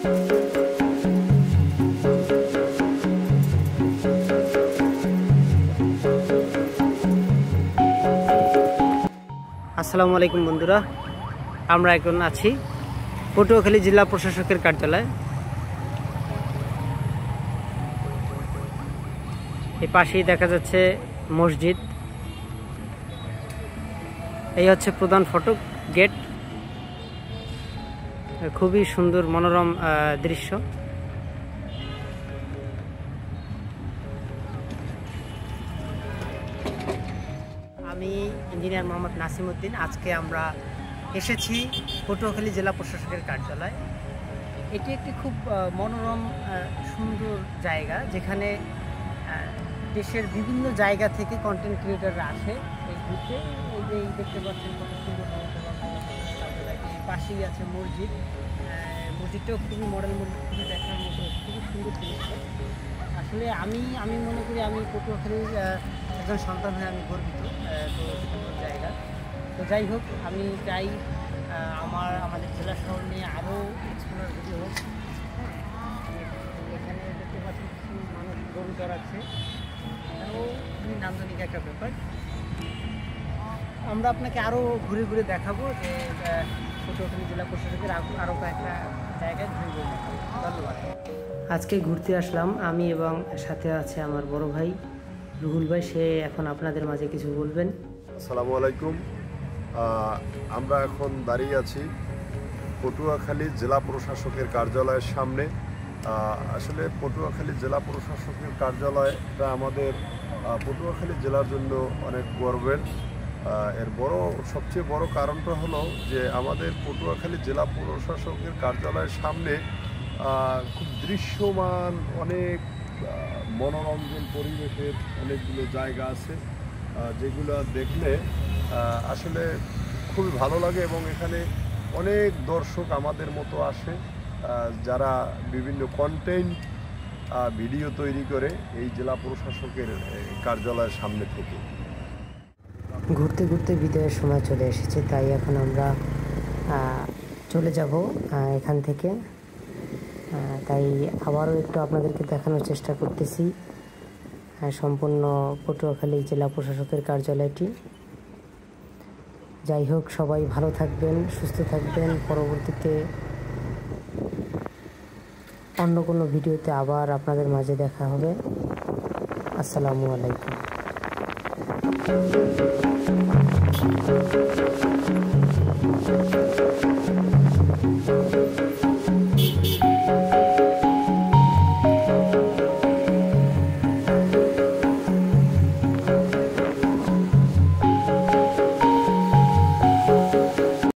আসসালামু আলাইকুম বন্ধুরা, আমরা এখন আছি পটুয়াখালী জেলা প্রশাসকের কার্যালয়। এই পাশেই দেখা যাচ্ছে মসজিদ। এই হচ্ছে প্রধান ফটক গেট। খুবই সুন্দর মনোরম দৃশ্য। আমি ইঞ্জিনিয়ার মোহাম্মদ নাসিম উদ্দিন। আজকে আমরা এসেছি পটুয়াখালী জেলা প্রশাসকের কার্যালয়। এটি একটি খুব মনোরম সুন্দর জায়গা, যেখানে দেশের বিভিন্ন জায়গা থেকে কন্টেন্ট ক্রিয়েটাররা আসে এই ঘুরতে। এই যে দেখতে পাচ্ছেন কত সুন্দর কার্যালয়টি। পাশেই আছে মসজিদ। মসজিদটাও খুবই মডেল মসজিদ, খুবই দেখার মতো, খুবই সুন্দর দৃশ্য। আসলে আমি মনে করি আমি পটুয়াখালীর একজন সন্তান হয়ে আমি গর্বিত। তো সুন্দর জায়গা। তো যাই হোক, আমি চাই আমাদের জেলা শহর নিয়ে আরও এক্সপ্লোর ভিডিও হোক। এখানে দেখতে পাচ্ছি কিছু মানুষ গরু চড়াচ্ছে, এটাও খুবই নান্দনিক একটা ব্যাপার। আমরা আপনাকে আরও ঘুরে ঘুরে দেখাবো যে পটুয়াখালী জেলা প্রশাসকের আরও কয়েকটা জায়গায় ঘুরে ঘুরে দেখাবো। ধন্যবাদ। আজকে ঘুরতে আসলাম আমি, এবং সাথে আছে আমার বড় ভাই রুহুল ভাই। সে এখন আপনাদের মাঝে কিছু বলবেন। আসসালামু আলাইকুম। আমরা এখন দাঁড়িয়ে আছি পটুয়াখালী জেলা প্রশাসকের কার্যালয়ের সামনে। আসলে পটুয়াখালী জেলা প্রশাসকের কার্যালয়টা আমাদের পটুয়াখালী জেলার জন্য অনেক গর্বের। এর সবচেয়ে বড় কারণটা হলো যে আমাদের পটুয়াখালী জেলা প্রশাসকের কার্যালয়ের সামনে খুব দৃশ্যমান অনেক মনোরঞ্জন পরিবেশের অনেকগুলো জায়গা আছে, যেগুলো দেখলে আসলে খুবই ভালো লাগে। এবং এখানে অনেক দর্শক আমাদের মতো আসে, যারা বিভিন্ন কন্টেন্ট ভিডিও তৈরি করে এই জেলা প্রশাসকের কার্যালয়ের সামনে থেকে। ঘুরতে ঘুরতে বিদায়ের সময় চলে এসেছে, তাই এখন আমরা চলে যাব এখান থেকে। তাই আবারও একটু আপনাদেরকে দেখানোর চেষ্টা করতেছি সম্পূর্ণ পটুয়াখালী জেলা প্রশাসকের কার্যালয়টি। যাই হোক, সবাই ভালো থাকবেন, সুস্থ থাকবেন। পরবর্তীতে অন্য কোনো ভিডিওতে আবার আপনাদের মাঝে দেখা হবে। আসসালামু আলাইকুম।